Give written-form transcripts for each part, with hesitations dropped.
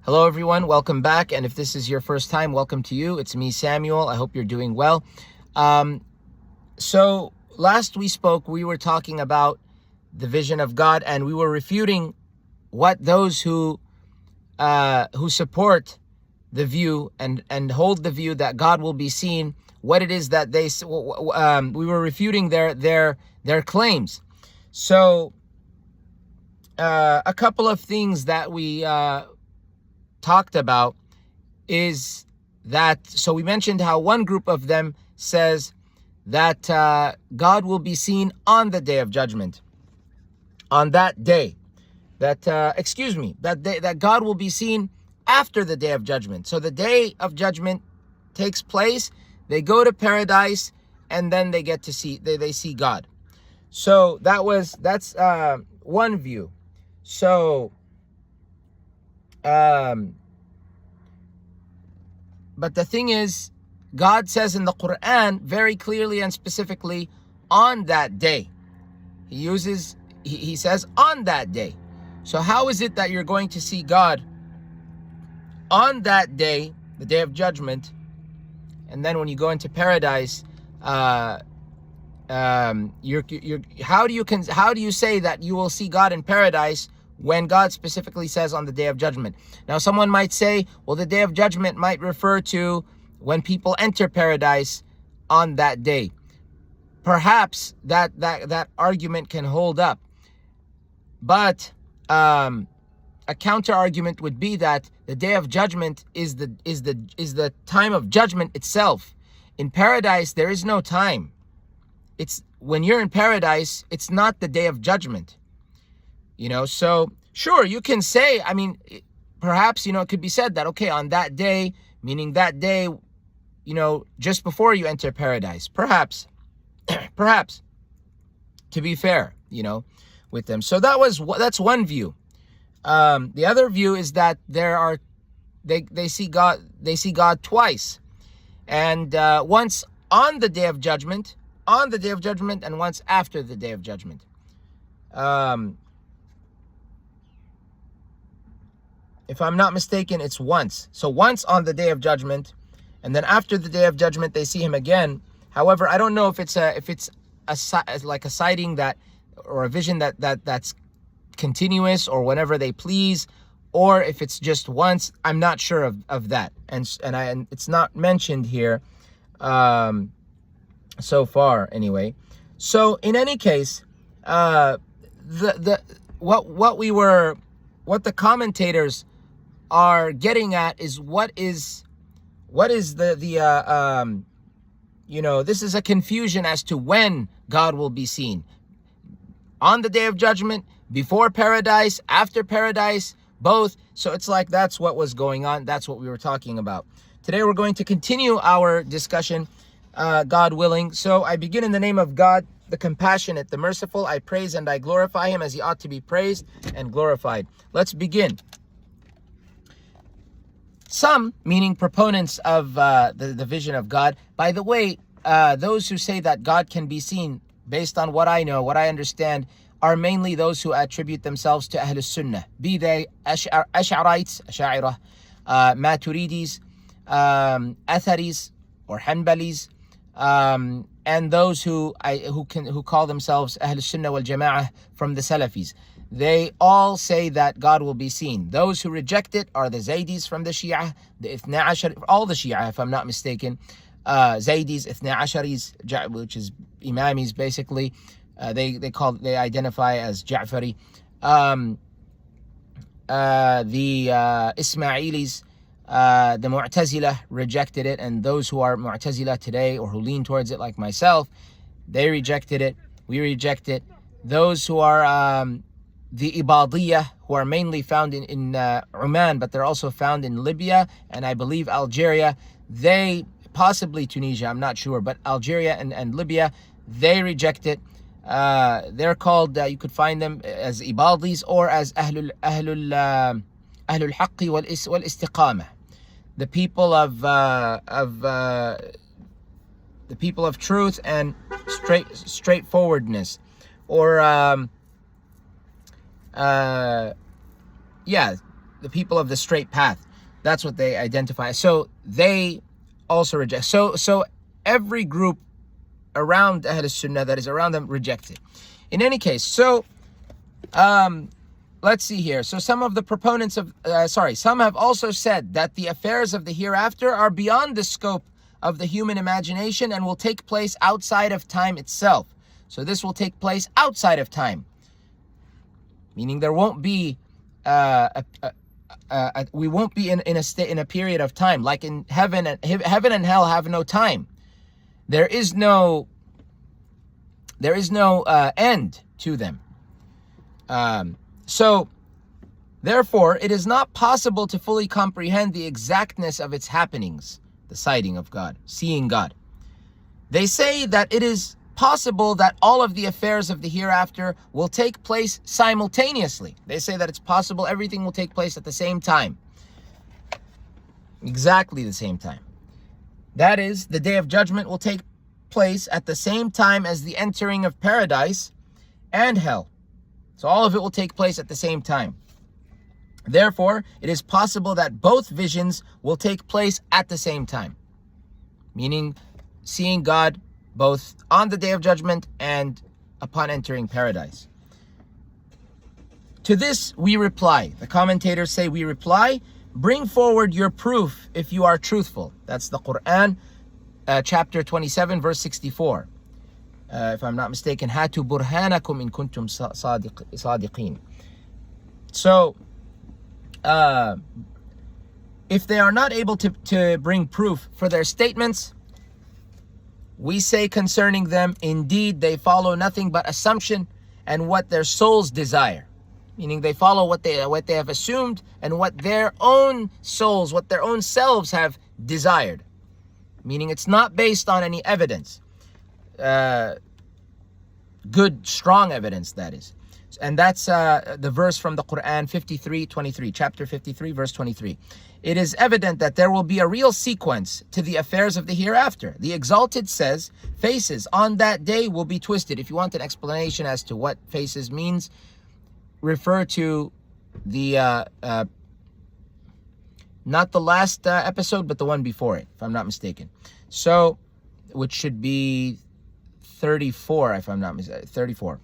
Hello everyone, welcome back. And if this is your first time, welcome to you. It's me, Samuel. I hope you're doing well. So last we spoke, we were talking about the vision of God, and we were refuting what those who support the view and hold the view that God will be seen, what it is that we were refuting their claims. So a couple of things that we talked about is that, so we mentioned how one group of them says that God will be seen on the day of judgment. On that day, that God will be seen after the day of judgment. So the day of judgment takes place, they go to paradise, and then they get to see, they see God. So that's one view. So but the thing is, God says in the Quran very clearly and specifically, on that day. He says on that day. So how is it that you're going to see God on that day, the day of judgment, and then when you go into paradise, how do you say that you will see God in paradise when God specifically says on the day of judgment? Now, someone might say, well, the day of judgment might refer to when people enter paradise on that day. Perhaps that argument can hold up. But a counter argument would be that the day of judgment is the time of judgment itself. In paradise, there is no time. It's when you're in paradise, it's not the day of judgment. So sure, you can say, perhaps, it could be said that, okay, on that day, meaning that day, just before you enter paradise, perhaps, to be fair, with them. So that's one view. The other view is that they see God twice, and once on the day of judgment, and once after the day of judgment. If I'm not mistaken, it's once. So once on the day of judgment, and then after the day of judgment, they see him again. However, I don't know if it's like a sighting that, or a vision that's continuous, or whenever they please, or if it's just once. I'm not sure of that, and it's not mentioned here so far anyway. So in any case, what the commentators are getting at is what is this is a confusion as to when God will be seen. On the day of judgment, before paradise, after paradise, both. So it's like that's what was going on. That's what we were talking about. Today we're going to continue our discussion, God willing. So I begin in the name of God, the compassionate, the merciful. I praise and I glorify him as he ought to be praised and glorified. Let's begin. Some, meaning proponents of the vision of God. By the way, those who say that God can be seen, based on what I know, what I understand, are mainly those who attribute themselves to Ahl Sunnah, be they Ash'arites, Ash'ariyah, Maturidis, Atharis, or Hanbalis, and those who call themselves Ahl Sunnah wal Jama'ah from the Salafis. They all say that God will be seen. Those who reject it are the Zaydis from the Shia, the Ithna Ashar, all the Shia, if I'm not mistaken, Zaydis, Ithna Asharis, which is Imamis basically. They identify as Ja'fari. The Ismailis, the Mu'tazila rejected it, and those who are Mu'tazila today, or who lean towards it like myself, they rejected it. We reject it. Those who are the Ibadiyah, who are mainly found in Oman, but they're also found in Libya and I believe Algeria, they, possibly Tunisia, I'm not sure, but Algeria and Libya, they reject it. They're called, you could find them as Ibadis or as Ahlul Haqqi wal Istiqamah, the people of truth and straightforwardness, or the people of the straight path. That's what they identify. So they also reject. So every group around Ahl Sunnah that is around them rejects it. In any case, so let's see here. So some of the proponents of, some have also said that the affairs of the hereafter are beyond the scope of the human imagination and will take place outside of time itself. So this will take place outside of time, meaning there won't be we won't be in a period of time like in heaven. Heaven and hell have no time. There is no end to them. So therefore, it is not possible to fully comprehend the exactness of its happenings, the sighting of God, seeing God. They say that it is possible that all of the affairs of the hereafter will take place simultaneously. They say that it's possible everything will take place at the same time. Exactly the same time. That is, the day of judgment will take place at the same time as the entering of paradise and hell. So all of it will take place at the same time. Therefore, it is possible that both visions will take place at the same time, meaning seeing God both on the day of judgment and upon entering paradise. To this we reply, the commentators say we reply, bring forward your proof if you are truthful. That's the Quran, chapter 27, verse 64. If I'm not mistaken, hatu burhanakum in kuntum sadiqeen. So, if they are not able to bring proof for their statements, we say concerning them, indeed they follow nothing but assumption and what their souls desire. Meaning they follow what they have assumed and what their own souls, what their own selves have desired. Meaning it's not based on any evidence. Good, strong evidence, that is. And that's the verse from the Quran 53:23, chapter 53, verse 23. It is evident that there will be a real sequence to the affairs of the hereafter. The Exalted says, faces on that day will be twisted. If you want an explanation as to what faces means, refer to the, not the last episode, but the one before it, if I'm not mistaken. So, which should be 34, if I'm not mistaken, 34.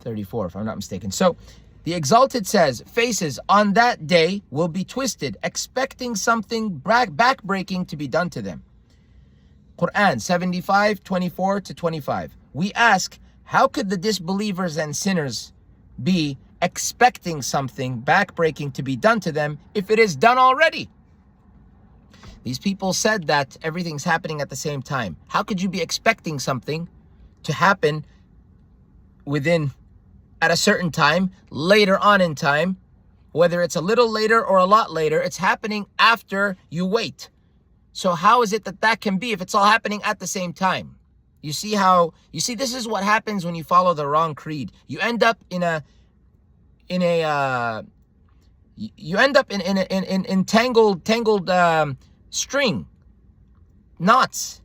34, if I'm not mistaken. So, the Exalted says, faces on that day will be twisted, expecting something backbreaking to be done to them. Quran 75:24-25. We ask, how could the disbelievers and sinners be expecting something backbreaking to be done to them if it is done already? These people said that everything's happening at the same time. How could you be expecting something to happen at a certain time, later on in time, whether it's a little later or a lot later? It's happening after you wait. So how is it that can be if it's all happening at the same time? You see this is what happens when you follow the wrong creed. You end up in tangled string, knots.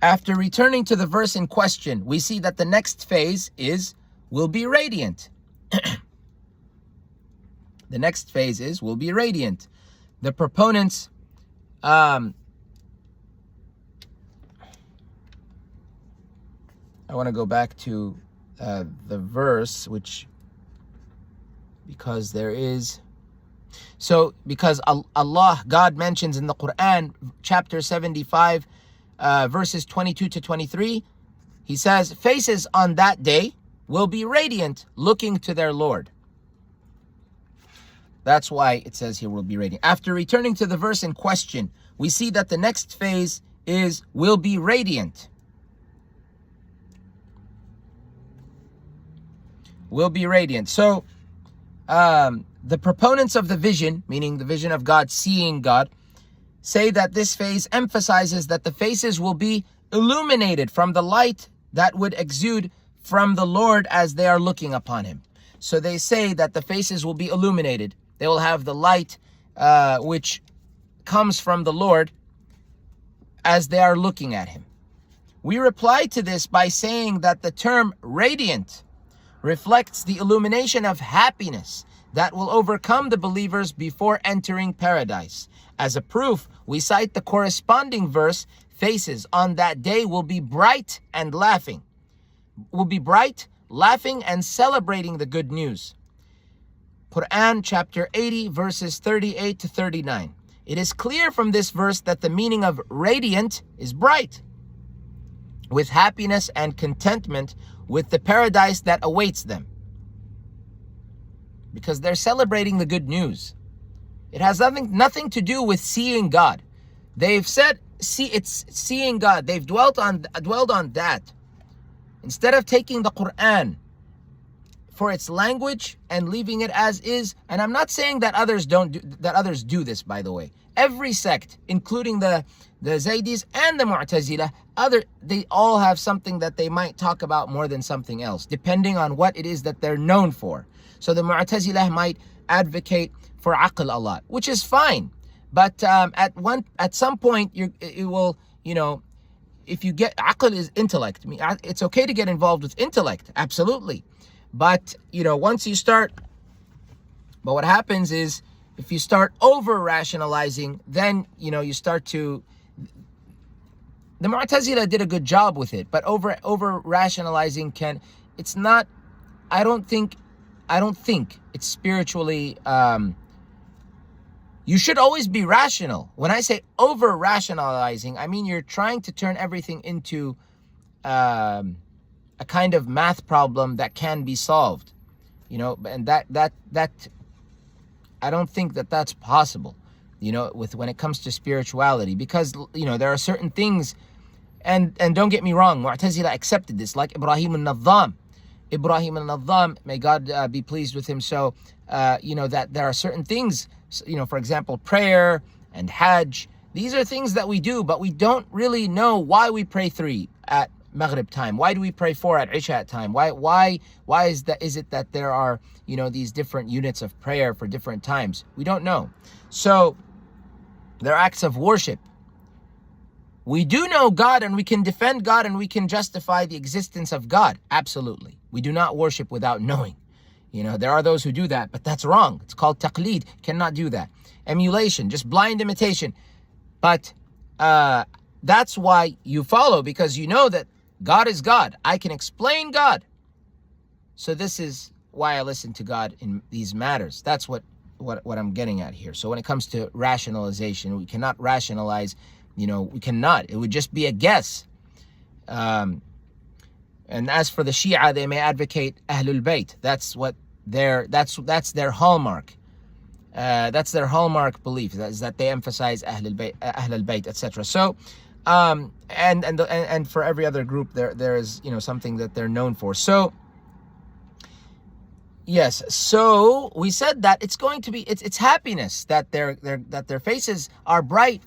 After returning to the verse in question, we see that the next phase will be radiant. The next phase will be radiant. The proponents, I want to go back to the verse, because God mentions in the Quran, chapter 75, verses 22-23, he says, faces on that day will be radiant, looking to their Lord. That's why it says here will be radiant. After returning to the verse in question, we see that the next phase will be radiant. Will be radiant. So, the proponents of the vision, meaning the vision of God, seeing God, say that this phase emphasizes that the faces will be illuminated from the light that would exude from the Lord as they are looking upon Him. So they say that the faces will be illuminated. They will have the light which comes from the Lord as they are looking at Him. We reply to this by saying that the term radiant reflects the illumination of happiness that will overcome the believers before entering paradise. As a proof, we cite the corresponding verse, faces on that day will be bright and laughing. Will be bright, laughing, and celebrating the good news. Quran chapter 80 verses 38 to 39. It is clear from this verse that the meaning of radiant is bright, with happiness and contentment with the paradise that awaits them. Because they're celebrating the good news. It has nothing to do with seeing God. They've said, it's seeing God. They've dwelled on that. Instead of taking the Quran for its language and leaving it as is, and I'm not saying that others do this, by the way. Every sect, including the Zaydis and the Mu'tazila, they all have something that they might talk about more than something else, depending on what it is that they're known for. So the Mu'tazila might advocate for aql a lot, which is fine. But at some point, it will, if you get, aql is intellect. I mean, it's okay to get involved with intellect, absolutely. But, once you start, but what happens is, if you start over-rationalizing, then, you start to, the Mu'tazila did a good job with it, but over-rationalizing I don't think it's spiritually, you should always be rational. When I say over-rationalizing, I mean you're trying to turn everything into a kind of math problem that can be solved, and that I don't think that that's possible, when it comes to spirituality, because there are certain things, and don't get me wrong, Mu'tazila accepted this, like Ibrahim al-Nadham, may God be pleased with him. So that there are certain things, for example, prayer and Hajj. These are things that we do, but we don't really know why we pray 3 at Maghrib time. Why do we pray 4 at Isha time? Why is it that there are, these different units of prayer for different times? We don't know. So they're acts of worship. We do know God, and we can defend God, and we can justify the existence of God. Absolutely. We do not worship without knowing. There are those who do that, but that's wrong. It's called taqleed. Cannot do that. Emulation, just blind imitation. But that's why you follow, because you know that God is God. I can explain God. So this is why I listen to God in these matters. That's what I'm getting at here. So when it comes to rationalization, we cannot rationalize, we cannot. It would just be a guess. And as for the Shia, they may advocate Ahlul Bayt. That's their hallmark. That's their hallmark belief, is that they emphasize Ahlul Bayt, etc. So, and for every other group, there is something that they're known for. So, yes. So we said that it's going to be it's happiness that their faces are bright,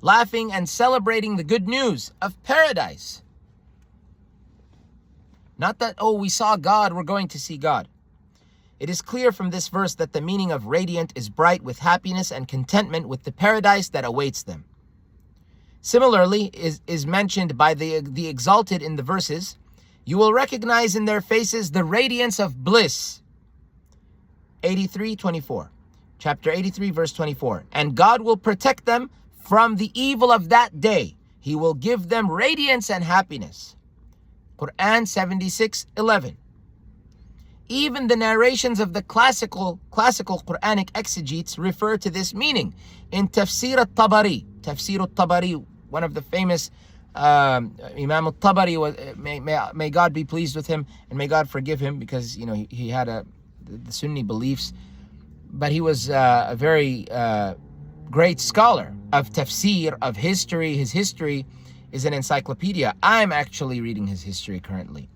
laughing and celebrating the good news of paradise. Not that, we saw God, we're going to see God. It is clear from this verse that the meaning of radiant is bright with happiness and contentment with the paradise that awaits them. Similarly, is mentioned by the exalted in the verses, you will recognize in their faces the radiance of bliss. 83:24. Chapter 83, verse 24. And God will protect them from the evil of that day. He will give them radiance and happiness. Quran 76:11. Even the narrations of the classical Quranic exegetes refer to this meaning. In Tafsir al-Tabari, one of the famous Imam al-Tabari, may God be pleased with him and may God forgive him, because he had the Sunni beliefs, but he was a very great scholar of tafsir, of history. His history is an encyclopedia. I'm actually reading his history currently.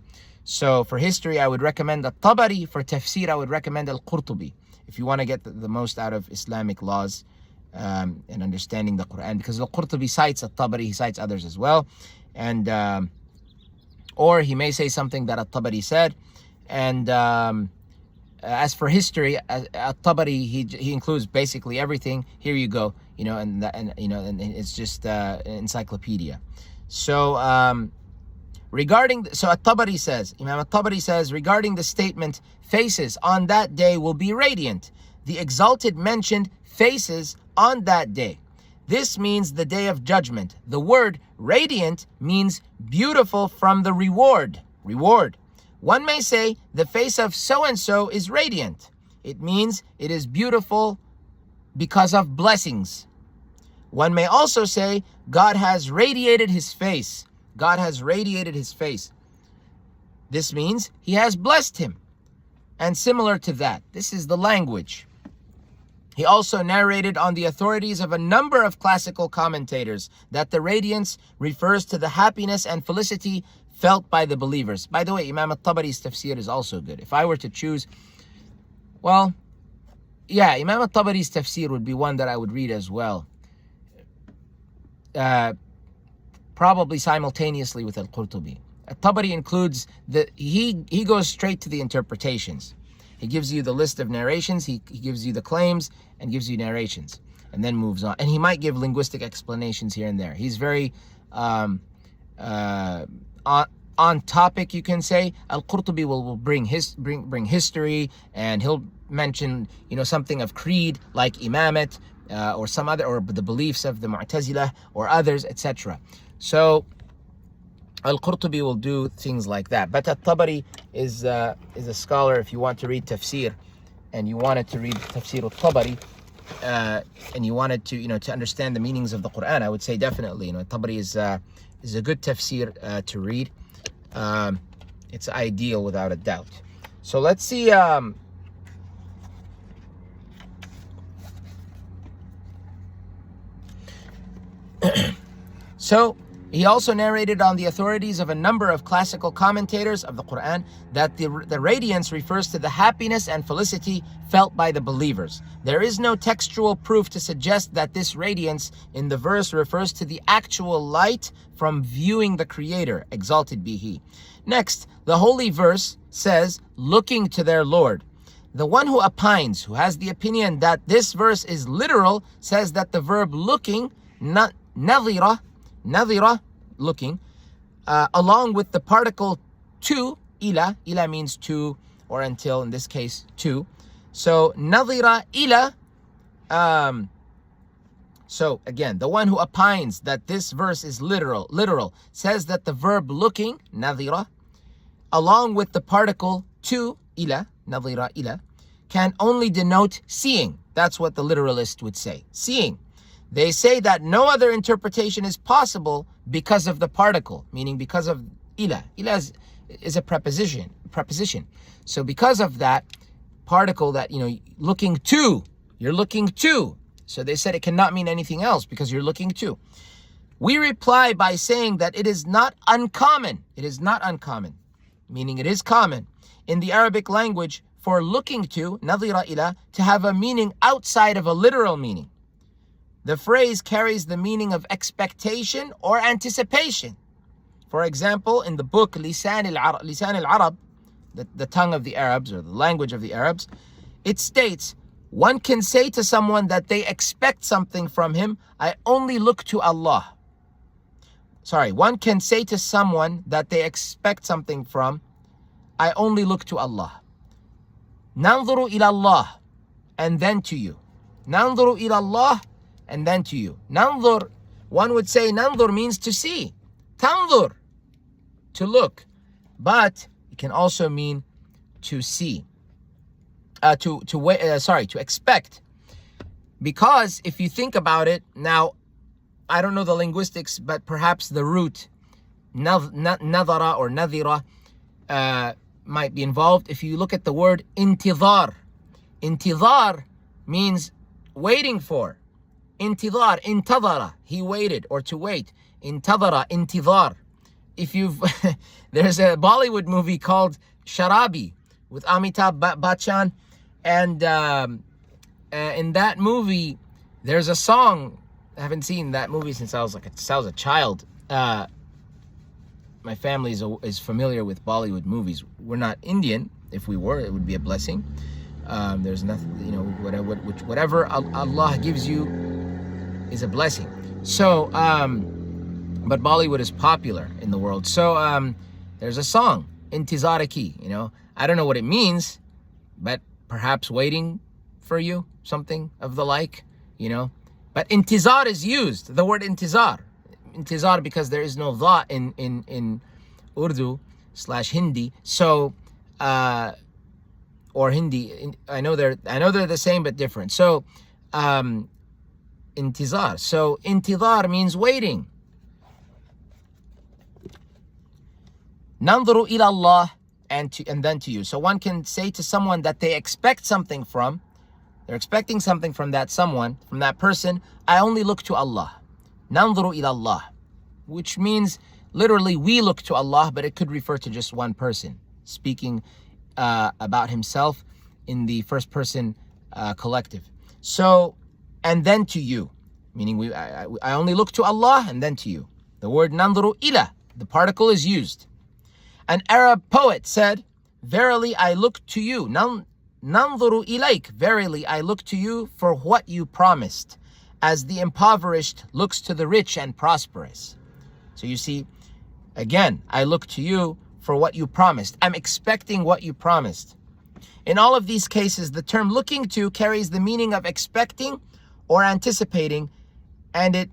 So for history, I would recommend al-Tabari. For tafsir, I would recommend al-Qurtubi, if you want to get the most out of Islamic laws and understanding the Quran, because al-Qurtubi cites al-Tabari, he cites others as well, and or he may say something that al-Tabari said. And as for history, al-Tabari, he includes basically everything. Here you go, and it's just an encyclopedia. So So At-Tabari says, Imam At-Tabari says, regarding the statement, faces on that day will be radiant. The Exalted mentioned faces on that day. This means the day of judgment. The word radiant means beautiful from the reward. One may say the face of so-and-so is radiant. It means it is beautiful because of blessings. One may also say God has radiated his face. God has radiated his face. This means he has blessed him. And similar to that, this is the language. He also narrated on the authorities of a number of classical commentators that the radiance refers to the happiness and felicity felt by the believers. By the way, Imam At-Tabari's tafsir is also good. If I were to choose, Imam At-Tabari's tafsir would be one that I would read as well. Probably simultaneously with Al-Qurtubi. At-Tabari includes he goes straight to the interpretations. He gives you the list of narrations, he gives you the claims, and gives you narrations, and then moves on. And he might give linguistic explanations here and there. He's very on topic, you can say. Al-Qurtubi will bring history, and he'll mention something of creed like imamat, or some other, or the beliefs of the Mu'tazila or others, etc. So Al-Qurtubi will do things like that. But At-Tabari is a scholar. If you want to read tafsir, and you wanted to read tafsir At-Tabari, and you wanted to to understand the meanings of the Quran, I would say definitely At-Tabari is a good tafsir to read. It's ideal without a doubt. So let's see. So he also narrated on the authorities of a number of classical commentators of the Quran that the radiance refers to the happiness and felicity felt by the believers. There is no textual proof to suggest that this radiance in the verse refers to the actual light from viewing the Creator, exalted be He. Next, the holy verse says, looking to their Lord. The one who opines, who has the opinion that this verse is literal, says that the verb looking, nadhira, looking, along with the particle to, ila means to or until, in this case to. So nadhira ila, so again, the one who opines that this verse is literal, says that the verb looking, nadhira, along with the particle to, ila, nadhira ila, can only denote seeing. That's what the literalist would say, seeing. They say that no other interpretation is possible because of the particle, meaning because of ila. Ila is a preposition. So because of that particle that, looking to, you're looking to. So they said it cannot mean anything else because you're looking to. We reply by saying that it is not uncommon. It is not uncommon, meaning it is common in the Arabic language for looking to, nadhira ila, to have a meaning outside of a literal meaning. The phrase carries the meaning of expectation or anticipation. For example, in the book Lisan al-Arab, the tongue of the Arabs or the language of the Arabs, it states, one can say to someone that they expect something from him, I only look to Allah. One can say to someone that they expect something from, I only look to Allah. Nanzuru ila Allah, and then to you. Nanzuru ila Allah, and then to you. Nanzur, one would say nanzur means to see. Tanzur, to look. But it can also mean to see. To expect. Because if you think about it, now, I don't know the linguistics, but perhaps the root, nadhara or nadhira, might be involved. If you look at the word intidhar means waiting for. Intadara, he waited, or to wait. Intidhar. If you've, there's a Bollywood movie called Sharabi with Amitabh Bachchan, and in that movie, there's a song. I haven't seen that movie since I was a child. My family is familiar with Bollywood movies. We're not Indian. If we were, it would be a blessing. There's nothing, whatever Allah gives you is a blessing. So, but Bollywood is popular in the world. So, There's a song, intizaraki, I don't know what it means, but perhaps waiting for you, something of the like, But intizar is used, the word intizar. Intizar, because there is no dha in Urdu / Hindi. So, or Hindi, I know they're the same but different. So, intizar. So, intizar means waiting. Nanzuru ila Allah, and then to you. So one can say to someone that they expect something from, they're expecting something from that someone, from that person, I only look to Allah. Nanzuru ila Allah, which means literally we look to Allah, but it could refer to just one person speaking about himself in the first person collective. So, and then to you, meaning I only look to Allah and then to you. The word nanzuru ila, the particle is used. An Arab poet said, verily I look to you. Nanzuru ilayk, verily I look to you for what you promised, as the impoverished looks to the rich and prosperous. So you see, again, I look to you for what you promised. I'm expecting what you promised. In all of these cases, the term looking to carries the meaning of expecting or anticipating, and it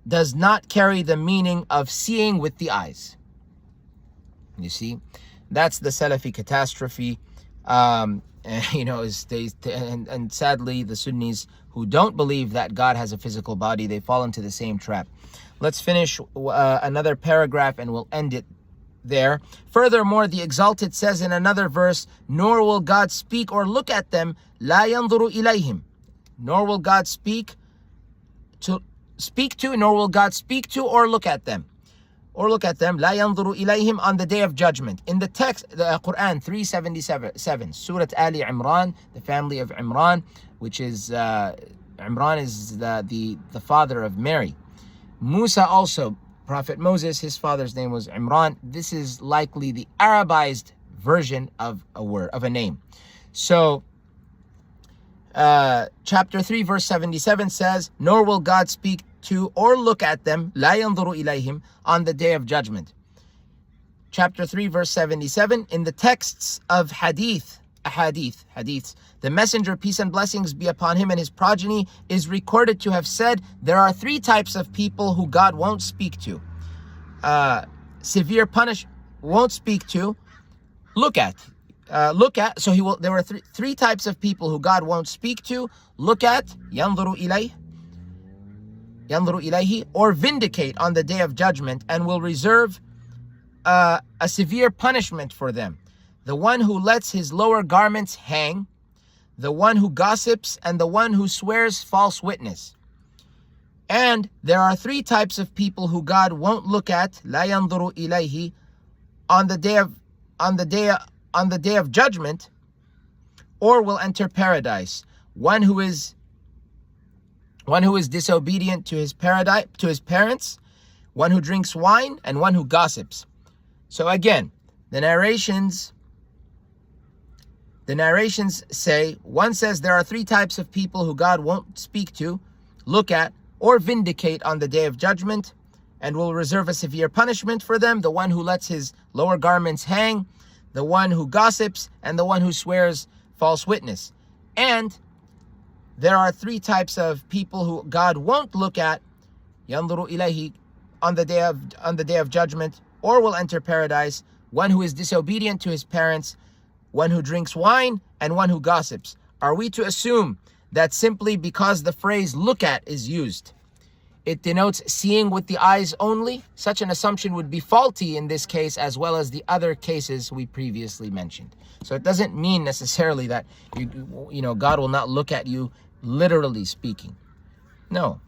does not carry the meaning of seeing with the eyes. You see, that's the Salafi catastrophe. And sadly, the Sunnis who don't believe that God has a physical body, they fall into the same trap. Let's finish another paragraph and we'll end it there. Furthermore, the Exalted says in another verse, nor will God speak or look at them, la yanzuru ilayhim. Nor will God speak to, nor will God speak to or look at them. Or look at them, la yanzuru ilayhim, on the day of judgment. In the text, the Quran 377, Surah Ali Imran, the family of Imran, which is, Imran is the father of Mary. Musa also, Prophet Moses, his father's name was Imran. This is likely the Arabized version of a name. So, chapter 3, verse 77 says, nor will God speak to or look at them, la yanzuru ilayhim, on the day of judgment. Chapter 3, verse 77, in the texts of hadiths, the messenger, peace and blessings be upon him and his progeny, is recorded to have said, there are 3 types of people who God won't speak to. Severe punish, won't speak to, look at. So he will. There were three types of people who God won't speak to. Look at, yanzuru ilayhi, or vindicate on the day of judgment, and will reserve a severe punishment for them. The one who lets his lower garments hang, the one who gossips, and the one who swears false witness. And there are 3 types of people who God won't look at, la yanzuru ilayhi, on the day of judgment, or will enter paradise. One who is disobedient to his parents, one who drinks wine, and one who gossips. So again, the narrations say, one says there are 3 types of people who God won't speak to, look at, or vindicate on the day of judgment, and will reserve a severe punishment for them. The one who lets his lower garments hang, the one who gossips, and the one who swears false witness. And there are 3 types of people who God won't look at, yanzuru ilayhi, on the day of judgment, or will enter paradise. One who is disobedient to his parents, one who drinks wine, and one who gossips. Are we to assume that simply because the phrase look at is used, it denotes seeing with the eyes only? Such an assumption would be faulty in this case, as well as the other cases we previously mentioned. So it doesn't mean necessarily that God will not look at you, literally speaking. No.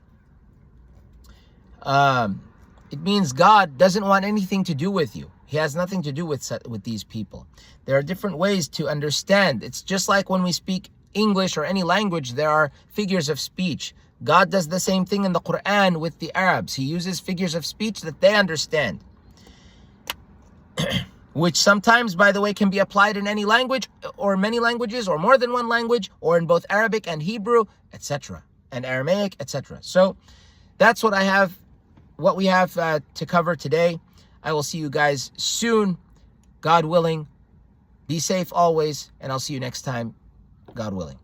It means God doesn't want anything to do with you. He has nothing to do with these people. There are different ways to understand. It's just like when we speak English or any language, there are figures of speech. God does the same thing in the Quran with the Arabs. He uses figures of speech that they understand, which sometimes, by the way, can be applied in any language or many languages or more than one language, or in both Arabic and Hebrew, etc., and Aramaic, etc. So that's what we have to cover today. I will see you guys soon. God willing, be safe always, and I'll see you next time, God willing.